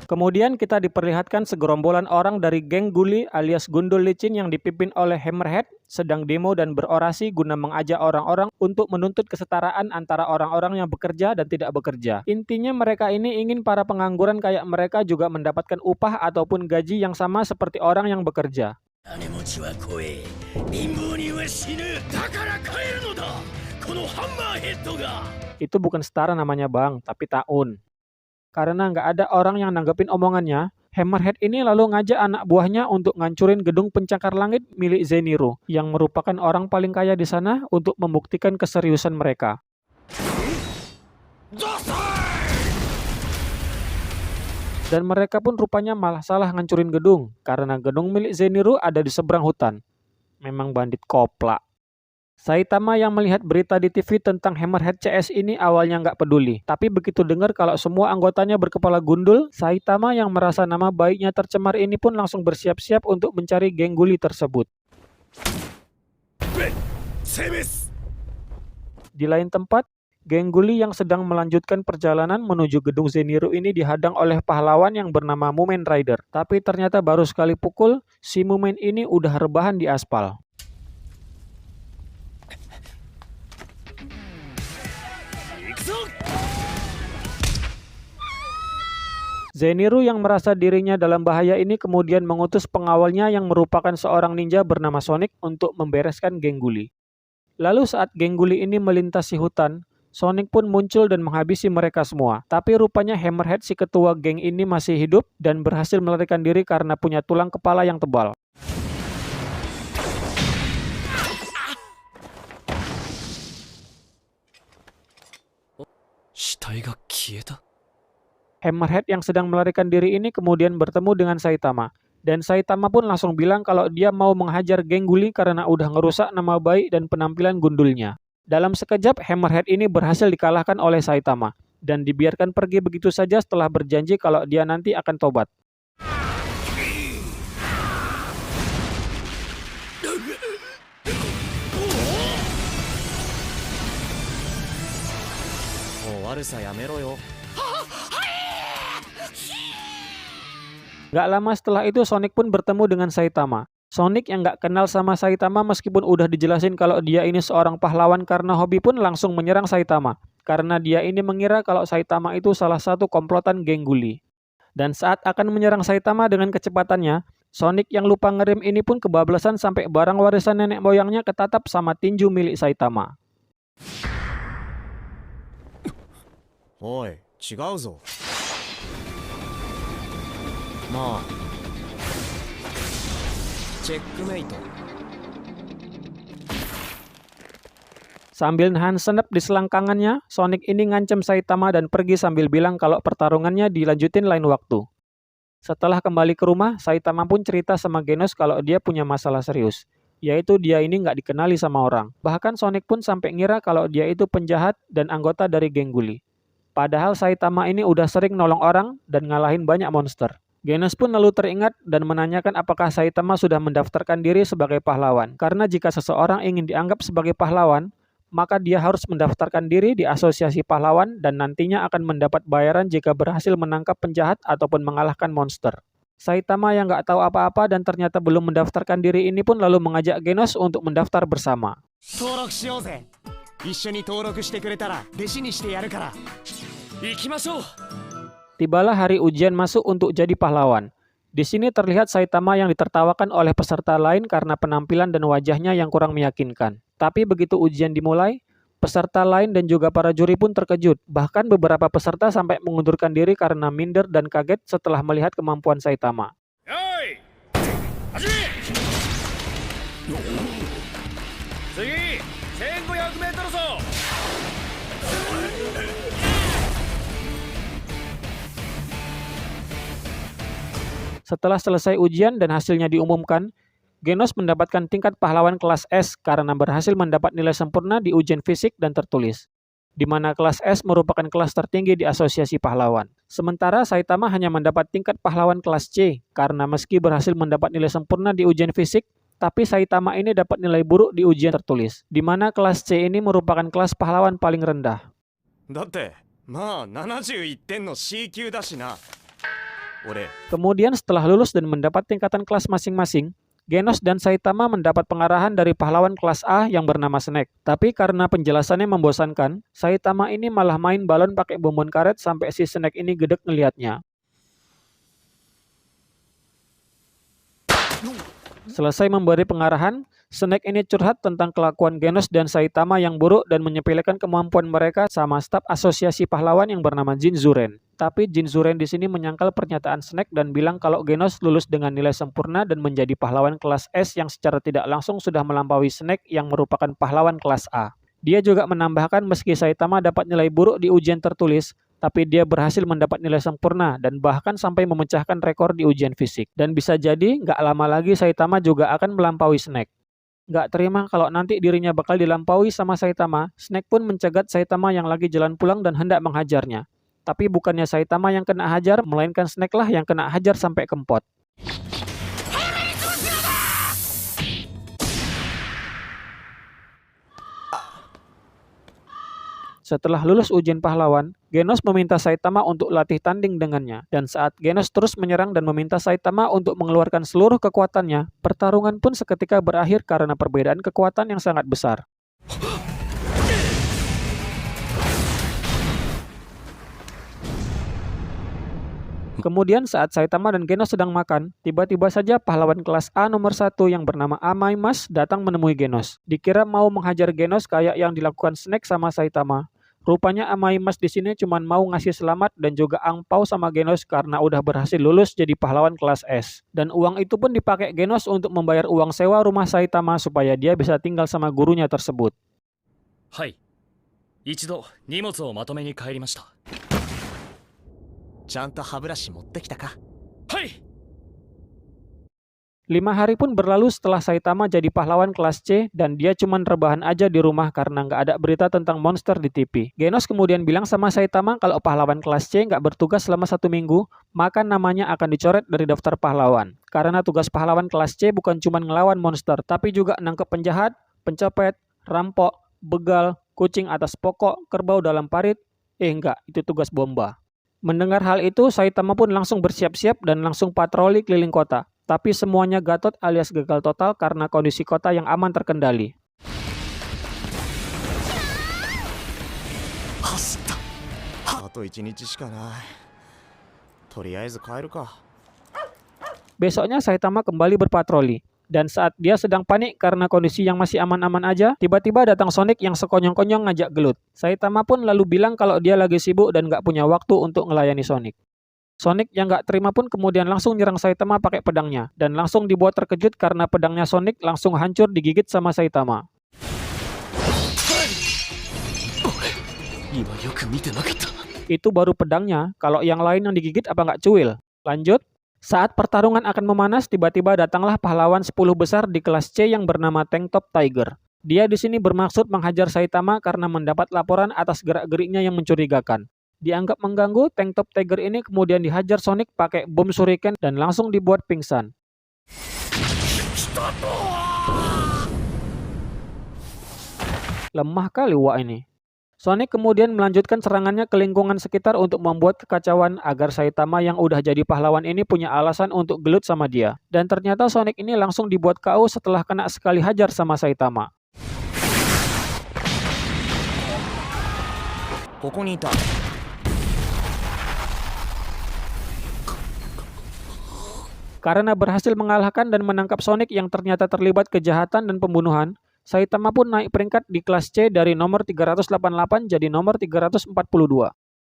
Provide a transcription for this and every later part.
Kemudian kita diperlihatkan segerombolan orang dari geng Guli alias Gundul Licin yang dipimpin oleh Hammerhead sedang demo dan berorasi guna mengajak orang-orang untuk menuntut kesetaraan antara orang-orang yang bekerja dan tidak bekerja. Intinya mereka ini ingin para pengangguran kayak mereka juga mendapatkan upah ataupun gaji yang sama seperti orang yang bekerja. Itu bukan setara namanya bang, tapi tahun. Karena nggak ada orang yang nanggepin omongannya, Hammerhead ini lalu ngajak anak buahnya untuk ngancurin gedung pencakar langit milik Zeniro, yang merupakan orang paling kaya di sana untuk membuktikan keseriusan mereka. Dan mereka pun rupanya malah salah ngancurin gedung, karena gedung milik Zeniro ada di seberang hutan. Memang bandit koplak. Saitama yang melihat berita di TV tentang Hammerhead CS ini awalnya nggak peduli. Tapi begitu dengar kalau semua anggotanya berkepala gundul, Saitama yang merasa nama baiknya tercemar ini pun langsung bersiap-siap untuk mencari geng Guli tersebut. Di lain tempat, geng Guli yang sedang melanjutkan perjalanan menuju gedung Zeniro ini dihadang oleh pahlawan yang bernama Mumen Rider. Tapi ternyata baru sekali pukul, si Mumen ini udah rebahan di aspal. Zeniro yang merasa dirinya dalam bahaya ini kemudian mengutus pengawalnya yang merupakan seorang ninja bernama Sonic untuk membereskan geng Guli. Lalu saat geng Guli ini melintasi hutan, Sonic pun muncul dan menghabisi mereka semua. Tapi rupanya Hammerhead si ketua geng ini masih hidup dan berhasil melarikan diri karena punya tulang kepala yang tebal. Hammerhead yang sedang melarikan diri ini kemudian bertemu dengan Saitama. Dan Saitama pun langsung bilang kalau dia mau menghajar geng Guli karena udah ngerusak nama baik dan penampilan gundulnya. Dalam sekejap, Hammerhead ini berhasil dikalahkan oleh Saitama. Dan dibiarkan pergi begitu saja setelah berjanji kalau dia nanti akan tobat. Gak lama setelah itu Sonic pun bertemu dengan Saitama. Sonic yang gak kenal sama Saitama meskipun udah dijelasin kalau dia ini seorang pahlawan karena hobi pun langsung menyerang Saitama. Karena dia ini mengira kalau Saitama itu salah satu komplotan geng Guli. Dan saat akan menyerang Saitama dengan kecepatannya, Sonic yang lupa ngerem ini pun kebablasan sampai barang warisan nenek moyangnya ketatap sama tinju milik Saitama. Oi, 違うぞ。Checkmate. Sambil nahan senep di selangkangannya, Sonic ini ngancem Saitama dan pergi sambil bilang kalau pertarungannya dilanjutin lain waktu. Setelah kembali ke rumah, Saitama pun cerita sama Genos kalau dia punya masalah serius. Yaitu dia ini nggak dikenali sama orang. Bahkan Sonic pun sampai ngira kalau dia itu penjahat dan anggota dari geng Guli. Padahal Saitama ini udah sering nolong orang dan ngalahin banyak monster. Genos pun lalu teringat dan menanyakan apakah Saitama sudah mendaftarkan diri sebagai pahlawan. Karena jika seseorang ingin dianggap sebagai pahlawan, maka dia harus mendaftarkan diri di asosiasi pahlawan dan nantinya akan mendapat bayaran jika berhasil menangkap penjahat ataupun mengalahkan monster. Saitama yang nggak tahu apa-apa dan ternyata belum mendaftarkan diri ini pun lalu mengajak Genos untuk mendaftar bersama. Tibalah hari ujian masuk untuk jadi pahlawan. Di sini terlihat Saitama yang ditertawakan oleh peserta lain karena penampilan dan wajahnya yang kurang meyakinkan. Tapi begitu ujian dimulai, peserta lain dan juga para juri pun terkejut. Bahkan beberapa peserta sampai mengundurkan diri karena minder dan kaget setelah melihat kemampuan Saitama. Setelah selesai ujian dan hasilnya diumumkan, Genos mendapatkan tingkat pahlawan kelas S karena berhasil mendapat nilai sempurna di ujian fisik dan tertulis, di mana kelas S merupakan kelas tertinggi di asosiasi pahlawan. Sementara Saitama hanya mendapat tingkat pahlawan kelas C karena meski berhasil mendapat nilai sempurna di ujian fisik, tapi Saitama ini dapat nilai buruk di ujian tertulis, di mana kelas C ini merupakan kelas pahlawan paling rendah. だって、まあ71点の C 級だしな。Kemudian setelah lulus dan mendapat tingkatan kelas masing-masing, Genos dan Saitama mendapat pengarahan dari pahlawan kelas A yang bernama Snake. Tapi karena penjelasannya membosankan, Saitama ini malah main balon pakai bonbon karet sampai si Snake ini gedek ngelihatnya. Selesai memberi pengarahan, Snake ini curhat tentang kelakuan Genos dan Saitama yang buruk dan menyepelekan kemampuan mereka sama staf asosiasi pahlawan yang bernama Jinzuren. Tapi Jinzuren di sini menyangkal pernyataan Snake dan bilang kalau Genos lulus dengan nilai sempurna dan menjadi pahlawan kelas S yang secara tidak langsung sudah melampaui Snake yang merupakan pahlawan kelas A. Dia juga menambahkan meski Saitama dapat nilai buruk di ujian tertulis, tapi dia berhasil mendapat nilai sempurna dan bahkan sampai memecahkan rekor di ujian fisik. Dan bisa jadi nggak lama lagi Saitama juga akan melampaui Snake. Nggak terima kalau nanti dirinya bakal dilampaui sama Saitama, Snake pun mencegat Saitama yang lagi jalan pulang dan hendak menghajarnya. Tapi bukannya Saitama yang kena hajar, melainkan Snake lah yang kena hajar sampai kempot. Setelah lulus ujian pahlawan, Genos meminta Saitama untuk latih tanding dengannya. Dan saat Genos terus menyerang dan meminta Saitama untuk mengeluarkan seluruh kekuatannya, pertarungan pun seketika berakhir karena perbedaan kekuatan yang sangat besar. Kemudian saat Saitama dan Genos sedang makan, tiba-tiba saja pahlawan kelas A nomor 1 yang bernama Amaimas datang menemui Genos. Dikira mau menghajar Genos kayak yang dilakukan Snake sama Saitama. Rupanya Amaimas di sini cuma mau ngasih selamat dan juga angpau sama Genos karena udah berhasil lulus jadi pahlawan kelas S. Dan uang itu pun dipakai Genos untuk membayar uang sewa rumah Saitama supaya dia bisa tinggal sama gurunya tersebut. Hai. 一度荷物をまとめに帰りました。ちゃんと歯ブラシ持ってきたか? はい! 5 hari pun berlalu setelah Saitama jadi pahlawan kelas C dan dia cuman rebahan aja di rumah karena nggak ada berita tentang monster di TV. Genos kemudian bilang sama Saitama kalau pahlawan kelas C nggak bertugas selama 1 minggu, maka namanya akan dicoret dari daftar pahlawan. Karena tugas pahlawan kelas C bukan cuma ngelawan monster, tapi juga nangkep penjahat, pencopet, rampok, begal, kucing atas pokok, kerbau dalam parit. Enggak, itu tugas bomba. Mendengar hal itu, Saitama pun langsung bersiap-siap dan langsung patroli keliling kota. Tapi semuanya gatot alias gagal total karena kondisi kota yang aman terkendali. Besoknya Saitama kembali berpatroli. Dan saat dia sedang panik karena kondisi yang masih aman-aman aja, tiba-tiba datang Sonic yang sekonyong-konyong ngajak gelut. Saitama pun lalu bilang kalau dia lagi sibuk dan nggak punya waktu untuk ngelayani Sonic. Sonic yang nggak terima pun kemudian langsung nyerang Saitama pakai pedangnya, dan langsung dibuat terkejut karena pedangnya Sonic langsung hancur digigit sama Saitama. Itu baru pedangnya, kalau yang lain yang digigit apa nggak cuil? Lanjut. Saat pertarungan akan memanas, tiba-tiba datanglah pahlawan 10 besar di kelas C yang bernama Tank Top Tiger. Dia di sini bermaksud menghajar Saitama karena mendapat laporan atas gerak-geriknya yang mencurigakan. Dianggap mengganggu, Tank Top Tiger ini kemudian dihajar Sonic pakai bom shuriken dan langsung dibuat pingsan. Lemah kali wak ini. Sonic kemudian melanjutkan serangannya ke lingkungan sekitar untuk membuat kekacauan agar Saitama yang udah jadi pahlawan ini punya alasan untuk gelut sama dia. Dan ternyata Sonic ini langsung dibuat KO setelah kena sekali hajar sama Saitama. Karena berhasil mengalahkan dan menangkap Sonic yang ternyata terlibat kejahatan dan pembunuhan, Saitama pun naik peringkat di kelas C dari nomor 388 jadi nomor 342.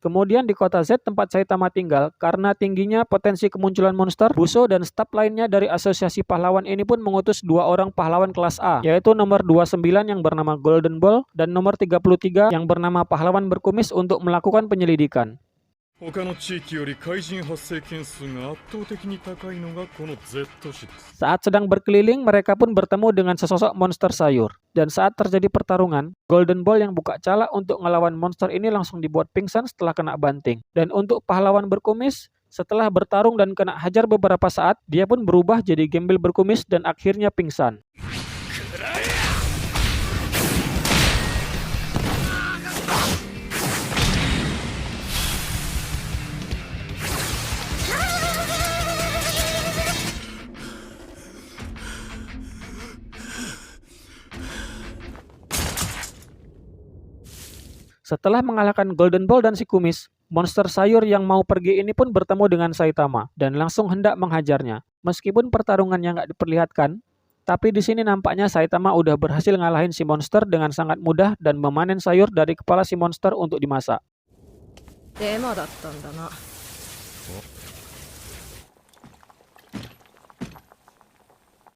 Kemudian di kota Z tempat Saitama tinggal, karena tingginya potensi kemunculan monster, Buso dan staf lainnya dari asosiasi pahlawan ini pun mengutus 2 orang pahlawan kelas A, yaitu nomor 29 yang bernama Golden Ball dan nomor 33 yang bernama pahlawan berkumis untuk melakukan penyelidikan. Saat sedang berkeliling, mereka pun bertemu dengan sesosok monster sayur. Dan saat terjadi pertarungan, Golden Ball yang buka cala untuk ngelawan monster ini langsung dibuat pingsan setelah kena banting. Dan untuk pahlawan berkumis, setelah bertarung dan kena hajar beberapa saat, dia pun berubah jadi gembel berkumis dan akhirnya pingsan. Setelah mengalahkan Golden Ball dan si kumis, monster sayur yang mau pergi ini pun bertemu dengan Saitama dan langsung hendak menghajarnya. Meskipun pertarungannya nggak diperlihatkan, tapi di sini nampaknya Saitama udah berhasil ngalahin si monster dengan sangat mudah dan memanen sayur dari kepala si monster untuk dimasak. デマだったんだな。